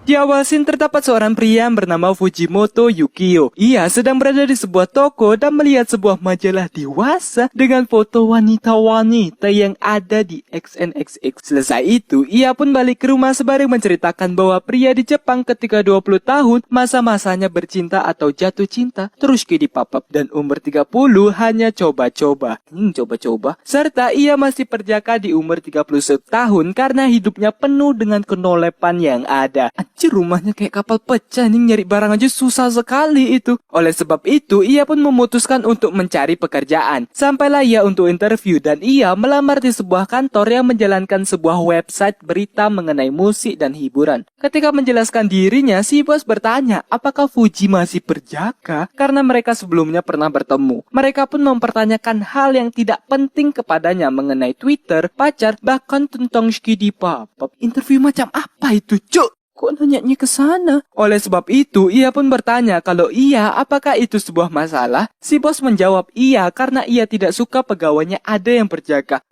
Di awal scene terdapat seorang pria yang bernama Fujimoto Yukio. Ia sedang berada di sebuah toko dan melihat sebuah majalah dewasa dengan foto wanita-wanita yang ada di XNXX. Selesai itu, ia pun balik ke rumah sembari menceritakan bahwa pria di Jepang ketika 20 tahun masa-masanya bercinta atau jatuh cinta terus di pop-up dan umur 30 hanya coba-coba. Coba-coba. Serta ia masih perjaka di umur 31 tahun karena hidupnya penuh dengan kenolepan yang ada. Anjir, rumahnya kayak kapal pecah nih, nyari barang aja susah sekali itu. Oleh sebab itu, ia pun memutuskan untuk mencari pekerjaan. Sampailah ia untuk interview dan ia melamar di sebuah kantor yang menjalankan sebuah website berita mengenai musik dan hiburan. Ketika menjelaskan dirinya, si bos bertanya apakah Fuji masih berjaka karena mereka sebelumnya pernah bertemu. Mereka pun mempertanyakan hal yang tidak penting kepadanya mengenai Twitter, pacar, bahkan tentang skidi pop-up. Interview macam apa itu, cuk? Kok nanyanya ke sana? Oleh sebab itu, ia pun bertanya kalau iya, apakah itu sebuah masalah? Si bos menjawab iya karena ia tidak suka pegawainya ada yang berjaga.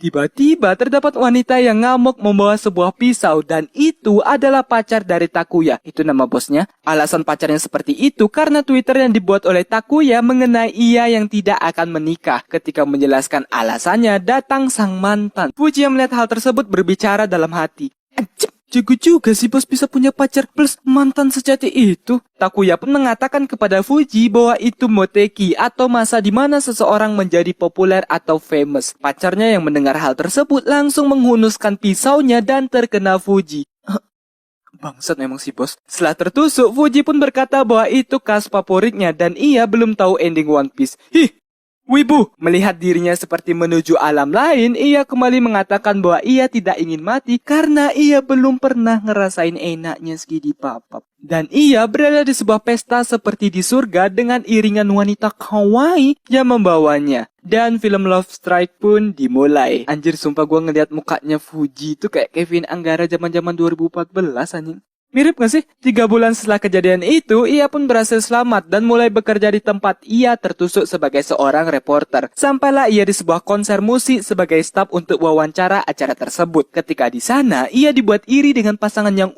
Tiba-tiba terdapat wanita yang ngamuk membawa sebuah pisau dan itu adalah pacar dari Takuya. Itu nama bosnya. Alasan pacarnya seperti itu karena Twitter yang dibuat oleh Takuya mengenai ia yang tidak akan menikah. Ketika menjelaskan alasannya, datang sang mantan. Fuji yang melihat hal tersebut berbicara dalam hati. Anjir, jago juga si bos bisa punya pacar plus mantan sejati itu. Takuya pun mengatakan kepada Fuji bahwa itu moteki atau masa di mana seseorang menjadi populer atau famous. Pacarnya yang mendengar hal tersebut langsung menghunuskan pisaunya dan terkena Fuji. Bangsat memang si bos. Setelah tertusuk, Fuji pun berkata bahwa itu khas favoritnya dan ia belum tahu ending One Piece. Wibu, melihat dirinya seperti menuju alam lain, ia kembali mengatakan bahwa ia tidak ingin mati karena ia belum pernah ngerasain enaknya skidi pop-up. Dan ia berada di sebuah pesta seperti di surga dengan iringan wanita kawaii yang membawanya. Dan film Love Strike pun dimulai. Anjir, sumpah gua ngeliat mukanya Fuji itu kayak Kevin Anggara zaman-zaman 2014 anjing. Mirip gak sih? 3 bulan setelah kejadian itu, ia pun berhasil selamat dan mulai bekerja di tempat ia tertusuk sebagai seorang reporter. Sampailah ia di sebuah konser musik sebagai staf untuk wawancara acara tersebut. Ketika di sana, ia dibuat iri dengan pasangan yang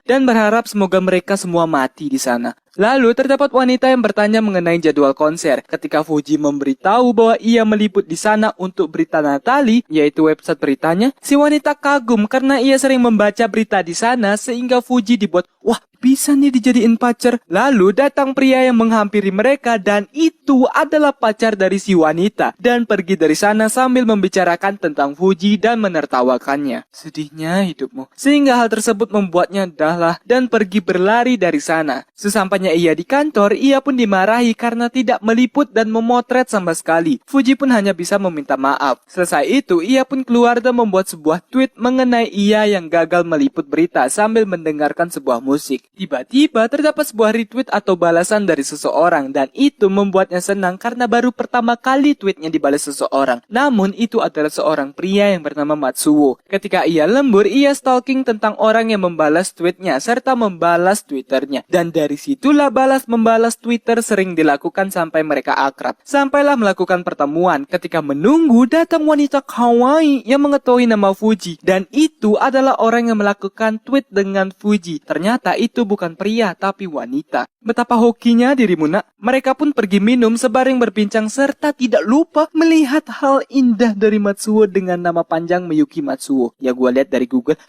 dan berharap semoga mereka semua mati di sana. Lalu terdapat wanita yang bertanya mengenai jadwal konser. Ketika Fuji memberitahu bahwa ia meliput di sana untuk berita Natali, yaitu website beritanya, si wanita kagum karena ia sering membaca berita di sana sehingga Fuji dibuat, wah, bisa nih dijadiin pacar. Lalu datang pria yang menghampiri mereka dan itu adalah pacar dari si wanita dan pergi dari sana sambil membicarakan tentang Fuji dan menertawakannya. Sedihnya hidupmu. Sehingga hal tersebut membuatnya dahlah dan pergi berlari dari sana. Sesampainya ia di kantor, ia pun dimarahi karena tidak meliput dan memotret sama sekali. Fuji pun hanya bisa meminta maaf. Selesai itu, ia pun keluar dan membuat sebuah tweet mengenai ia yang gagal meliput berita sambil mendengarkan sebuah musik. Tiba-tiba terdapat sebuah retweet atau balasan dari seseorang dan itu membuatnya senang karena baru pertama kali tweetnya dibalas seseorang. Namun itu adalah seorang pria yang bernama Matsuo. Ketika ia lembur, ia stalking tentang orang yang membalas tweetnya serta membalas twitternya. Dan dari situlah balas membalas Twitter sering dilakukan sampai mereka akrab. Sampailah melakukan pertemuan. Ketika menunggu, datang wanita kawaii yang mengetahui nama Fuji dan itu adalah orang yang melakukan tweet dengan Fuji. Ternyata itu bukan pria tapi wanita. Betapa hokinya dirimu nak. Mereka pun pergi minum sebaring berbincang serta tidak lupa melihat hal indah dari Matsuo dengan nama panjang Miyuki Matsuo. Ya gua lihat dari Google.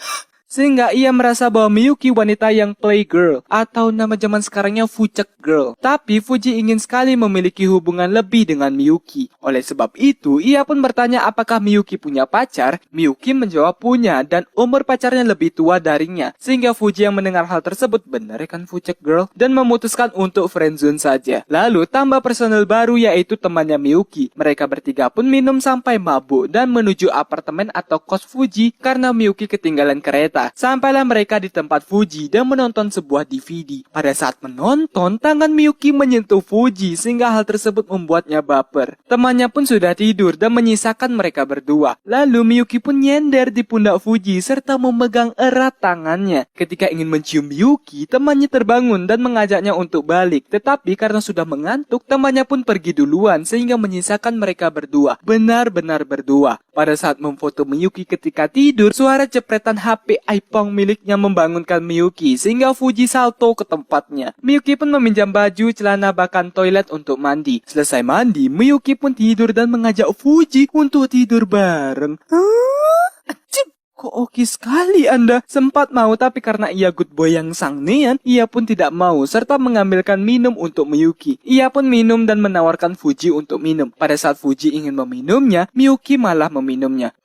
Sehingga ia merasa bahwa Miyuki wanita yang playgirl atau nama zaman sekarangnya fucek girl. Tapi Fuji ingin sekali memiliki hubungan lebih dengan Miyuki. Oleh sebab itu, ia pun bertanya apakah Miyuki punya pacar. Miyuki menjawab punya dan umur pacarnya lebih tua darinya. Sehingga Fuji yang mendengar hal tersebut, benar kan fucek girl? Dan memutuskan untuk friendzone saja. Lalu tambah personel baru yaitu temannya Miyuki. Mereka bertiga pun minum sampai mabuk dan menuju apartemen atau kos Fuji karena Miyuki ketinggalan kereta. Sampailah mereka di tempat Fuji dan menonton sebuah DVD. Pada saat menonton, tangan Miyuki menyentuh Fuji sehingga hal tersebut membuatnya baper. Temannya pun sudah tidur dan menyisakan mereka berdua. Lalu Miyuki pun nyender di pundak Fuji serta memegang erat tangannya. Ketika ingin mencium Miyuki, temannya terbangun dan mengajaknya untuk balik. Tetapi karena sudah mengantuk, temannya pun pergi duluan sehingga menyisakan mereka berdua. Benar-benar berdua. Pada saat memfoto Miyuki ketika tidur, suara jepretan HP Aipong miliknya membangunkan Miyuki sehingga Fuji salto ke tempatnya. Miyuki pun meminjam baju, celana, bahkan toilet untuk mandi. Selesai mandi, Miyuki pun tidur dan mengajak Fuji untuk tidur bareng. Kok oke sekali Anda? Sempat mau tapi karena ia good boy yang sangnean, ia pun tidak mau serta mengambilkan minum untuk Miyuki. Ia pun minum dan menawarkan Fuji untuk minum. Pada saat Fuji ingin meminumnya, Miyuki malah meminumnya.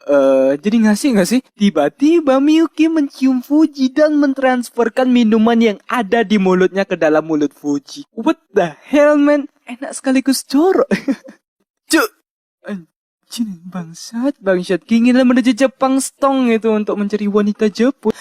Jadi ngasih nggak sih? Tiba-tiba Miyuki mencium Fuji dan mentransferkan minuman yang ada di mulutnya ke dalam mulut Fuji. What the hell man? Enak sekaligus jorok. Cuk! Bangsat, keinginan menuju Jepang stong itu untuk mencari wanita Jepun.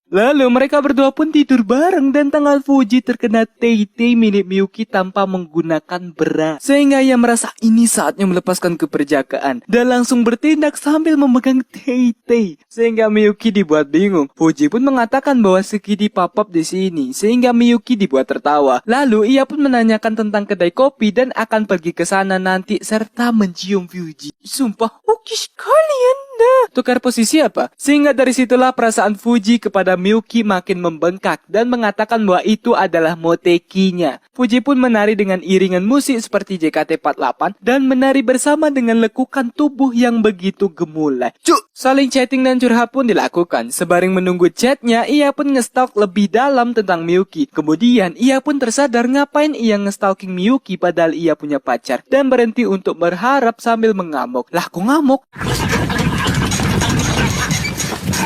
Lalu mereka berdua pun tidur bareng dan tangan Fuji terkena tei-tei milik Miyuki tanpa menggunakan bra. Sehingga ia merasa ini saatnya melepaskan keperjakaan dan langsung bertindak sambil memegang tei-tei. Sehingga Miyuki dibuat bingung. Fuji pun mengatakan bahwa Skidi pop-up di sini sehingga Miyuki dibuat tertawa. Lalu ia pun menanyakan tentang kedai kopi dan akan pergi ke sana nanti serta mencium Fuji. Sumpah, oke sekali Anda. Tukar posisi apa? Sehingga dari situlah perasaan Fuji kepada Miyuki makin membengkak dan mengatakan bahwa itu adalah motekinya. Fuji pun menari dengan iringan musik seperti JKT48 dan menari bersama dengan lekukan tubuh yang begitu gemulai. Saling chatting dan curhat pun dilakukan. Sebaring menunggu chatnya, ia pun ngestalk lebih dalam tentang Miyuki. Kemudian ia pun tersadar ngapain ia ngestalking Miyuki padahal ia punya pacar dan berhenti untuk berharap sambil mengamuk. Lah kok ngamuk?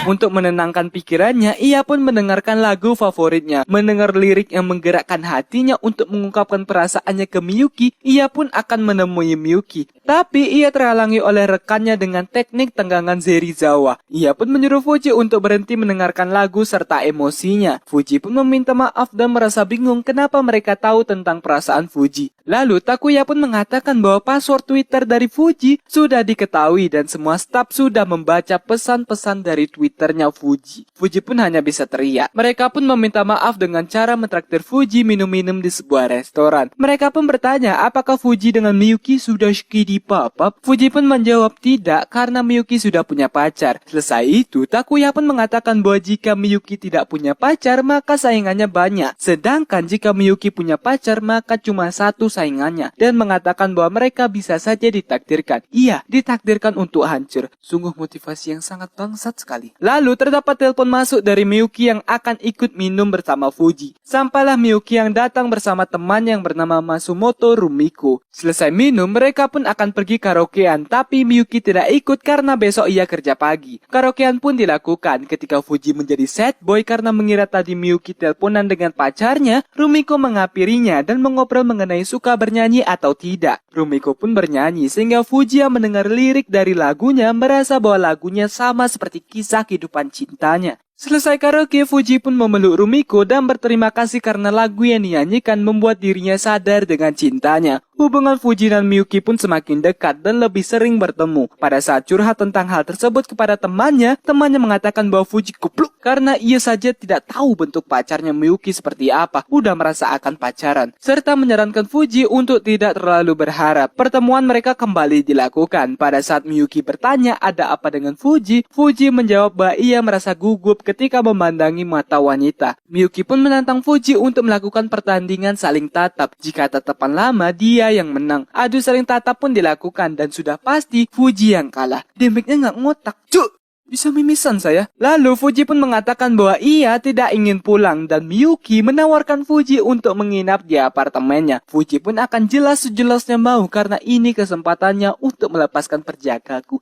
Untuk menenangkan pikirannya, ia pun mendengarkan lagu favoritnya. Mendengar lirik yang menggerakkan hatinya untuk mengungkapkan perasaannya ke Miyuki, ia pun akan menemui Miyuki. Tapi ia terhalangi oleh rekannya dengan teknik tenggangan Zerizawa. Ia pun menyuruh Fuji untuk berhenti mendengarkan lagu serta emosinya. Fuji pun meminta maaf dan merasa bingung kenapa mereka tahu tentang perasaan Fuji. Lalu Takuya pun mengatakan bahwa password Twitter dari Fuji sudah diketahui dan semua staf sudah membaca pesan-pesan dari Twitternya Fuji. Fuji pun hanya bisa teriak. Mereka pun meminta maaf dengan cara mentraktir Fuji minum-minum di sebuah restoran. Mereka pun bertanya apakah Fuji dengan Miyuki sudah skidi pop-up. Fuji pun menjawab tidak karena Miyuki sudah punya pacar. Selesai itu, Takuya pun mengatakan bahwa jika Miyuki tidak punya pacar maka saingannya banyak. Sedangkan jika Miyuki punya pacar maka cuma satu saingannya dan mengatakan bahwa mereka bisa saja ditakdirkan. Iya, ditakdirkan untuk hancur. Sungguh motivasi yang sangat bangsat sekali. Lalu terdapat telepon masuk dari Miyuki yang akan ikut minum bersama Fuji. Sampailah Miyuki yang datang bersama teman yang bernama Masumoto Rumiko. Selesai minum, mereka pun akan pergi karaokean, tapi Miyuki tidak ikut karena besok ia kerja pagi. Karaokean pun dilakukan. Ketika Fuji menjadi sad boy karena mengira tadi Miyuki teleponan dengan pacarnya, Rumiko menghampirinya dan mengobrol mengenai suka bernyanyi atau tidak. Rumiko pun bernyanyi sehingga Fuji yang mendengar lirik dari lagunya merasa bahwa lagunya sama seperti kisah kehidupan cintanya. Selesai karaoke, Fuji pun memeluk Rumiko dan berterima kasih karena lagu yang dinyanyikan membuat dirinya sadar dengan cintanya. Hubungan Fuji dan Miyuki pun semakin dekat dan lebih sering bertemu. Pada saat curhat tentang hal tersebut kepada temannya mengatakan bahwa Fuji goblok karena ia saja tidak tahu bentuk pacarnya Miyuki seperti apa, udah merasa akan pacaran. Serta menyarankan Fuji untuk tidak terlalu berharap. Pertemuan mereka kembali dilakukan. Pada saat Miyuki bertanya ada apa dengan Fuji, Fuji menjawab bahwa ia merasa gugup ketika memandangi mata wanita. Miyuki pun menantang Fuji untuk melakukan pertandingan saling tatap. Jika tatapan lama, dia yang menang. Adu saling tatap pun dilakukan dan sudah pasti Fuji yang kalah. Damage-nya nggak ngotak. Cuk! Bisa mimisan saya. Lalu Fuji pun mengatakan bahwa ia tidak ingin pulang dan Miyuki menawarkan Fuji untuk menginap di apartemennya. Fuji pun akan jelas-jelasnya mau karena ini kesempatannya untuk melepaskan perjagaku.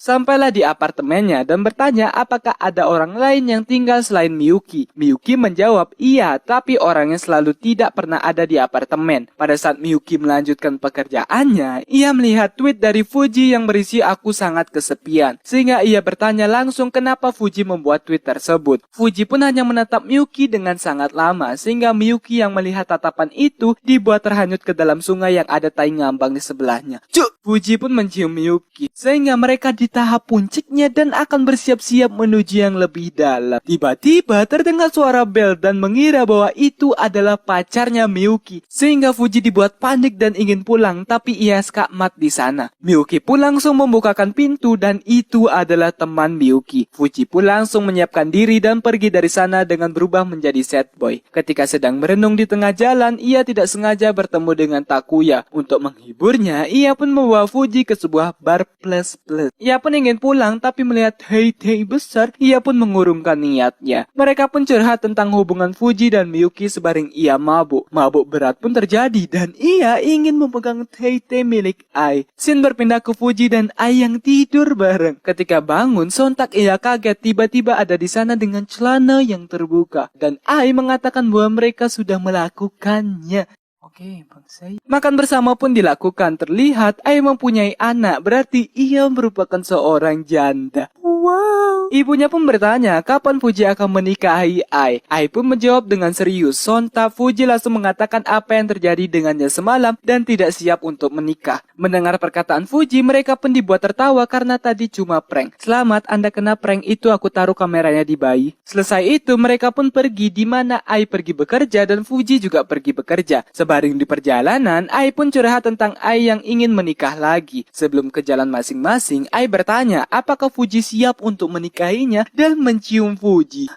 Sampailah di apartemennya dan bertanya apakah ada orang lain yang tinggal selain Miyuki. Miyuki menjawab iya, tapi orangnya selalu tidak pernah ada di apartemen. Pada saat Miyuki melanjutkan pekerjaannya, ia melihat tweet dari Fuji yang berisi aku sangat kesepian. Sehingga ia bertanya langsung kenapa Fuji membuat tweet tersebut. Fuji pun hanya menatap Miyuki dengan sangat lama, sehingga Miyuki yang melihat tatapan itu dibuat terhanyut ke dalam sungai yang ada tai ngambang di sebelahnya. Fuji pun mencium Miyuki, sehingga mereka tahap puncaknya dan akan bersiap-siap menuju yang lebih dalam. Tiba-tiba terdengar suara bel dan mengira bahwa itu adalah pacarnya Miyuki. Sehingga Fuji dibuat panik dan ingin pulang, tapi ia skakmat di sana. Miyuki pun langsung membukakan pintu dan itu adalah teman Miyuki. Fuji pun langsung menyiapkan diri dan pergi dari sana dengan berubah menjadi sad boy. Ketika sedang merenung di tengah jalan, ia tidak sengaja bertemu dengan Takuya. Untuk menghiburnya, ia pun membawa Fuji ke sebuah bar plus-plus. Ia pun ingin pulang, tapi melihat hei besar, ia pun mengurungkan niatnya. Mereka pun curhat tentang hubungan Fuji dan Miyuki sebaring ia mabuk. Mabuk berat pun terjadi dan ia ingin memegang hei milik Ai. Shin berpindah ke Fuji dan Ai yang tidur bareng. Ketika bangun, sontak ia kaget tiba-tiba ada di sana dengan celana yang terbuka. Dan Ai mengatakan bahwa mereka sudah melakukannya. Oke, Bang Sai. Makan bersama pun dilakukan. Terlihat Ai mempunyai anak, berarti ia merupakan seorang janda. Wow. Ibunya pun bertanya kapan Fuji akan menikahi Ai. Ai pun menjawab dengan serius. Sontak Fuji langsung mengatakan apa yang terjadi dengannya semalam dan tidak siap untuk menikah. Mendengar perkataan Fuji, mereka pun dibuat tertawa karena tadi cuma prank. Selamat, Anda kena prank itu, aku taruh kameranya di bayi. Selesai itu mereka pun pergi, di mana Ai pergi bekerja dan Fuji juga pergi bekerja. Sebaring di perjalanan, Ai pun curhat tentang Ai yang ingin menikah lagi. Sebelum ke jalan masing-masing, Ai bertanya apakah Fuji siap untuk menikahinya dan mencium Fuji.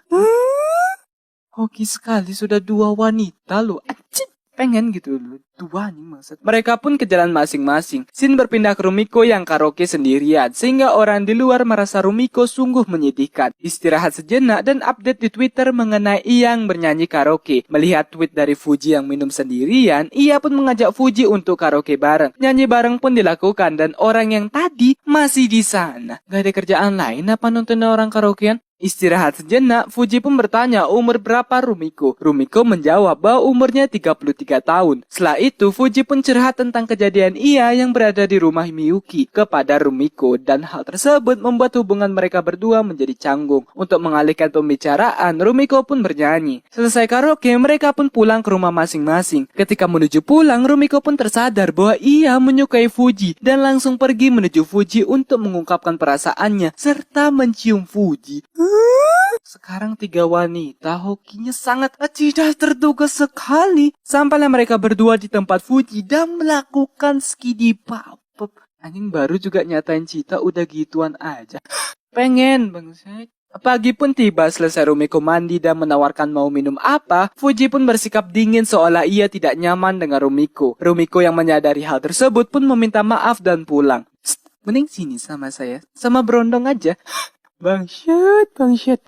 Hoki sekali, sudah 2 wanita loh. Anjir, pengen gitu loh. 2 nih maksud. Mereka pun ke jalan masing-masing. Shin berpindah ke Rumiko yang karaoke sendirian, sehingga orang di luar merasa Rumiko sungguh menyedihkan. Istirahat sejenak dan update di Twitter mengenai yang bernyanyi karaoke. Melihat tweet dari Fuji yang minum sendirian, ia pun mengajak Fuji untuk karaoke bareng. Nyanyi bareng pun dilakukan dan orang yang tadi masih di sana. Gak ada kerjaan lain apa nonton orang karaokean? Istirahat sejenak, Fuji pun bertanya umur berapa Rumiko. Rumiko menjawab bahwa umurnya 33 tahun. Setelah itu, Fuji pun curhat tentang kejadian ia yang berada di rumah Miyuki kepada Rumiko. Dan hal tersebut membuat hubungan mereka berdua menjadi canggung. Untuk mengalihkan pembicaraan, Rumiko pun bernyanyi. Selesai karaoke, mereka pun pulang ke rumah masing-masing. Ketika menuju pulang, Rumiko pun tersadar bahwa ia menyukai Fuji. Dan langsung pergi menuju Fuji untuk mengungkapkan perasaannya serta mencium Fuji. Sekarang 3 wanita, hokinya sangat tidak terduga sekali. Sampailah mereka berdua di tempat Fuji dan melakukan skidi pop. Anjing baru juga nyatain cita udah gituan aja. Pengen bangsat. Pagi pun tiba, selesai Rumiko mandi dan menawarkan mau minum apa, Fuji pun bersikap dingin seolah ia tidak nyaman dengan Rumiko. Rumiko yang menyadari hal tersebut pun meminta maaf dan pulang. Mending sini sama saya, sama berondong aja. Bangsyat.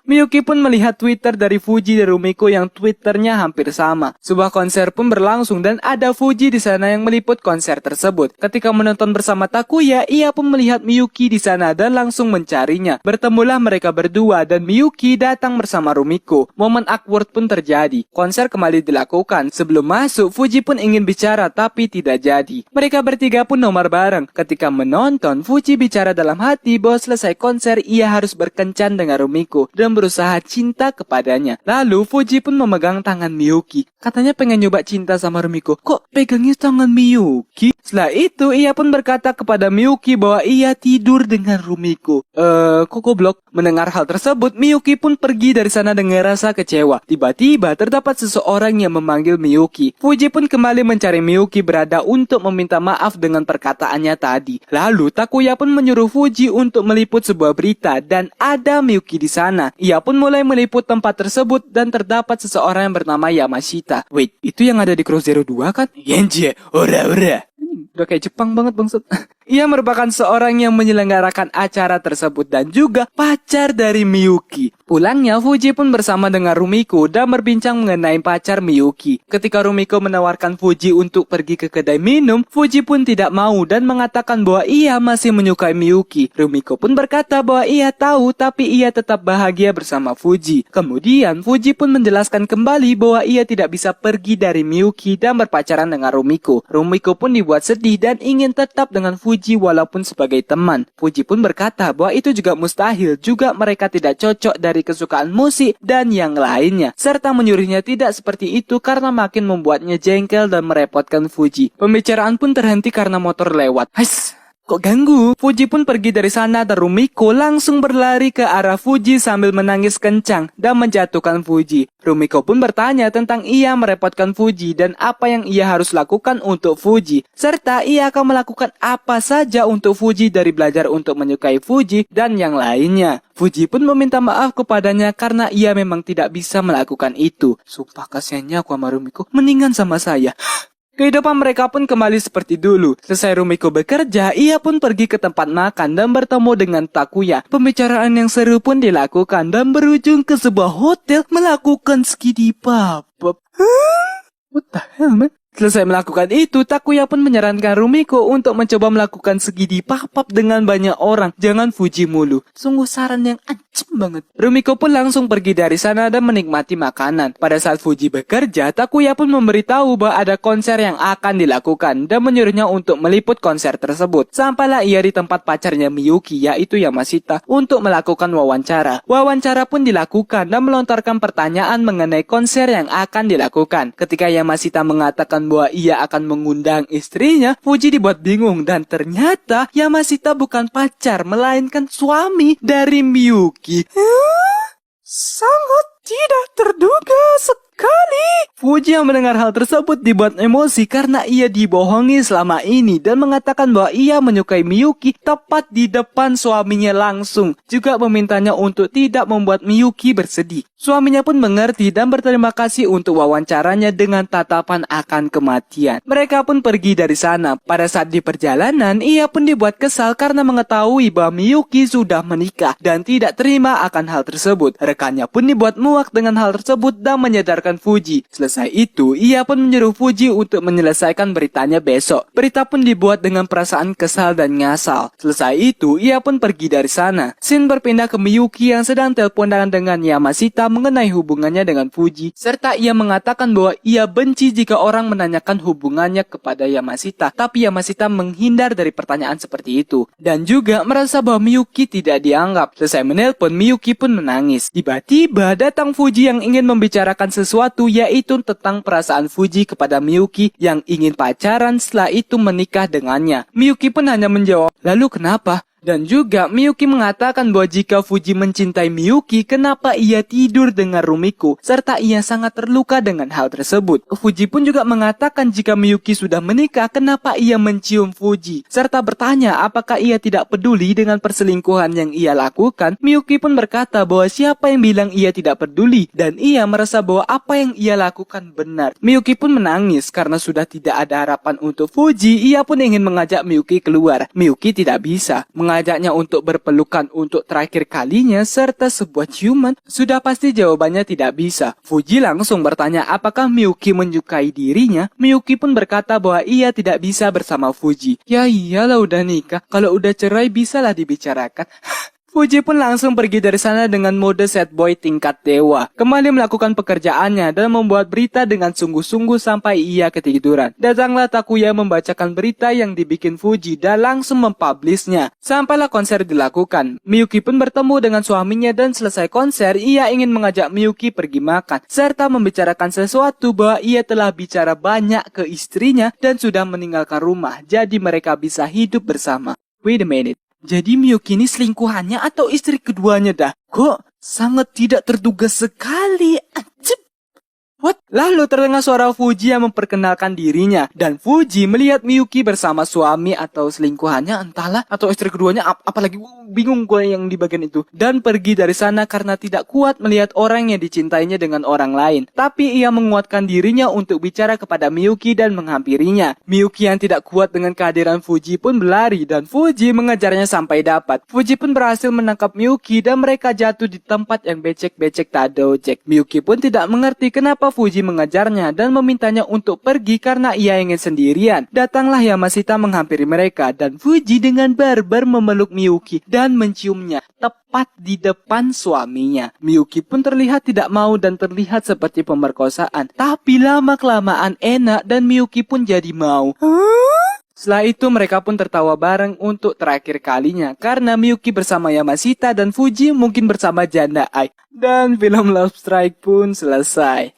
Miyuki pun melihat Twitter dari Fuji dan Rumiko yang Twitternya hampir sama. Sebuah konser pun berlangsung dan ada Fuji di sana yang meliput konser tersebut. Ketika menonton bersama Takuya, ia pun melihat Miyuki di sana dan langsung mencarinya. Bertemulah mereka berdua dan Miyuki datang bersama Rumiko. Momen awkward pun terjadi. Konser kembali dilakukan. Sebelum masuk, Fuji pun ingin bicara tapi tidak jadi. Mereka bertiga pun nomor bareng. Ketika menonton, Fuji bicara dalam hati bahwa selesai konser ia harus berkencan dengan Rumiko dan berusaha cinta kepadanya. Lalu Fuji pun memegang tangan Miyuki. Katanya pengen nyoba cinta sama Rumiko. Kok pegangnya tangan Miyuki? Setelah itu ia pun berkata kepada Miyuki bahwa ia tidur dengan Rumiko. Kok goblok? Mendengar hal tersebut, Miyuki pun pergi dari sana dengan rasa kecewa. Tiba-tiba terdapat seseorang yang memanggil Miyuki. Fuji pun kembali mencari Miyuki berada untuk meminta maaf dengan perkataannya tadi. Lalu Takuya pun menyuruh Fuji untuk meliput sebuah berita dan ada Miyuki di sana. Ia pun mulai meliput tempat tersebut dan terdapat seseorang yang bernama Yamashita. Wait, itu yang ada di Crow Zero 2 kan? Yenje, ora. Udah kayak Jepang banget bangsat. Ia merupakan seorang yang menyelenggarakan acara tersebut dan juga pacar dari Miyuki. Pulangnya, Fuji pun bersama dengan Rumiko dan berbincang mengenai pacar Miyuki. Ketika Rumiko menawarkan Fuji untuk pergi ke kedai minum, Fuji pun tidak mau dan mengatakan bahwa ia masih menyukai Miyuki. Rumiko pun berkata bahwa ia tahu tapi ia tetap bahagia bersama Fuji. Kemudian, Fuji pun menjelaskan kembali bahwa ia tidak bisa pergi dari Miyuki dan berpacaran dengan Rumiko. Rumiko pun dibuat sedih dan ingin tetap dengan Fuji walaupun sebagai teman. Fuji pun berkata bahwa itu juga mustahil, juga mereka tidak cocok dari kesukaan musik dan yang lainnya, serta menyuruhnya tidak seperti itu karena makin membuatnya jengkel dan merepotkan Fuji. Pembicaraan pun terhenti karena motor lewat. Kok ganggu? Fuji pun pergi dari sana dan Rumiko langsung berlari ke arah Fuji sambil menangis kencang dan menjatuhkan Fuji. Rumiko pun bertanya tentang ia merepotkan Fuji dan apa yang ia harus lakukan untuk Fuji. Serta ia akan melakukan apa saja untuk Fuji dari belajar untuk menyukai Fuji dan yang lainnya. Fuji pun meminta maaf kepadanya karena ia memang tidak bisa melakukan itu. Sumpah kasihannya aku sama Rumiko, mendingan sama saya. Kehidupan mereka pun kembali seperti dulu. Selesai Rumiko bekerja, ia pun pergi ke tempat makan dan bertemu dengan Takuya. Pembicaraan yang seru pun dilakukan dan berujung ke sebuah hotel melakukan skidi pop. What the hell, man? Selesai melakukan itu, Takuya pun menyarankan Rumiko untuk mencoba melakukan skidi pop dengan banyak orang. Jangan Fuji mulu. Sungguh saran yang ancam banget. Rumiko pun langsung pergi dari sana dan menikmati makanan. Pada saat Fuji bekerja, Takuya pun memberitahu bahwa ada konser yang akan dilakukan dan menyuruhnya untuk meliput konser tersebut. Sampailah ia di tempat pacarnya Miyuki, yaitu Yamashita, untuk melakukan wawancara. Wawancara pun dilakukan dan melontarkan pertanyaan mengenai konser yang akan dilakukan. Ketika Yamashita mengatakan bahwa ia akan mengundang istrinya, Fuji dibuat bingung dan ternyata Yamashita bukan pacar melainkan suami dari Miyuki. Sangat tidak terduga sekali. Fuji yang mendengar hal tersebut dibuat emosi karena ia dibohongi selama ini dan mengatakan bahwa ia menyukai Miyuki tepat di depan suaminya langsung. Juga memintanya untuk tidak membuat Miyuki bersedih. Suaminya pun mengerti dan berterima kasih untuk wawancaranya dengan tatapan akan kematian. Mereka pun pergi dari sana. Pada saat di perjalanan, ia pun dibuat kesal karena mengetahui bahwa Miyuki sudah menikah dan tidak terima akan hal tersebut. Rekannya pun dibuat muak dengan hal tersebut dan menyadarkan Fuji. Selesai itu, ia pun menyuruh Fuji untuk menyelesaikan beritanya besok. Berita pun dibuat dengan perasaan kesal dan ngasal. Selesai itu, ia pun pergi dari sana. Shin berpindah ke Miyuki yang sedang teleponan dengan Yamashita mengenai hubungannya dengan Fuji, serta ia mengatakan bahwa ia benci jika orang menanyakan hubungannya kepada Yamashita, tapi Yamashita menghindar dari pertanyaan seperti itu, dan juga merasa bahwa Miyuki tidak dianggap. Selesai menelpon, Miyuki pun menangis. Tiba-tiba datang Fuji yang ingin membicarakan sesuatu, yaitu tentang perasaan Fuji kepada Miyuki yang ingin pacaran setelah itu menikah dengannya. Miyuki pun hanya menjawab, "Lalu kenapa?" Dan juga Miyuki mengatakan bahwa jika Fuji mencintai Miyuki, kenapa ia tidur dengan Rumiko, serta ia sangat terluka dengan hal tersebut. Fuji pun juga mengatakan jika Miyuki sudah menikah, kenapa ia mencium Fuji, serta bertanya apakah ia tidak peduli dengan perselingkuhan yang ia lakukan. Miyuki pun berkata bahwa siapa yang bilang ia tidak peduli, dan ia merasa bahwa apa yang ia lakukan benar. Miyuki pun menangis karena sudah tidak ada harapan untuk Fuji. Ia pun ingin mengajak Miyuki keluar. Miyuki tidak bisa mengajaknya untuk berpelukan untuk terakhir kalinya serta sebuah ciuman. Sudah pasti jawabannya tidak bisa. Fuji langsung bertanya apakah Miyuki menyukai dirinya. Miyuki pun berkata bahwa ia tidak bisa bersama Fuji. Ya iyalah udah nikah, kalau udah cerai bisalah dibicarakan. Fuji pun langsung pergi dari sana dengan mode sad boy tingkat dewa. Kembali melakukan pekerjaannya dan membuat berita dengan sungguh-sungguh sampai ia ketiduran. Datanglah Takuya membacakan berita yang dibikin Fuji dan langsung mempublishnya. Sampailah konser dilakukan. Miyuki pun bertemu dengan suaminya dan selesai konser, ia ingin mengajak Miyuki pergi makan. Serta membicarakan sesuatu bahwa ia telah bicara banyak ke istrinya dan sudah meninggalkan rumah. Jadi mereka bisa hidup bersama. Wait a minute. Jadi Miyuki ini selingkuhannya atau istri keduanya dah? Kok sangat tidak terduga sekali. Anjir. What? Lalu terdengar suara Fuji yang memperkenalkan dirinya. Dan Fuji melihat Miyuki bersama suami atau selingkuhannya entahlah. Atau istri keduanya, apalagi bingung gue yang di bagian itu. Dan pergi dari sana karena tidak kuat melihat orang yang dicintainya dengan orang lain. Tapi ia menguatkan dirinya untuk bicara kepada Miyuki dan menghampirinya. Miyuki yang tidak kuat dengan kehadiran Fuji pun berlari dan Fuji mengejarnya sampai dapat. Fuji pun berhasil menangkap Miyuki dan mereka jatuh di tempat yang becek-becek tak ada ojek. Miyuki pun tidak mengerti kenapa Fuji mengejarnya dan memintanya untuk pergi karena ia ingin sendirian. Datanglah Yamashita menghampiri mereka dan Fuji dengan barbar memeluk Miyuki dan menciumnya tepat di depan suaminya. Miyuki pun terlihat tidak mau dan terlihat seperti pemerkosaan. Tapi lama-kelamaan enak dan Miyuki pun jadi mau. Setelah itu mereka pun tertawa bareng untuk terakhir kalinya karena Miyuki bersama Yamashita dan Fuji mungkin bersama janda Ai. Dan film Love Strike pun selesai.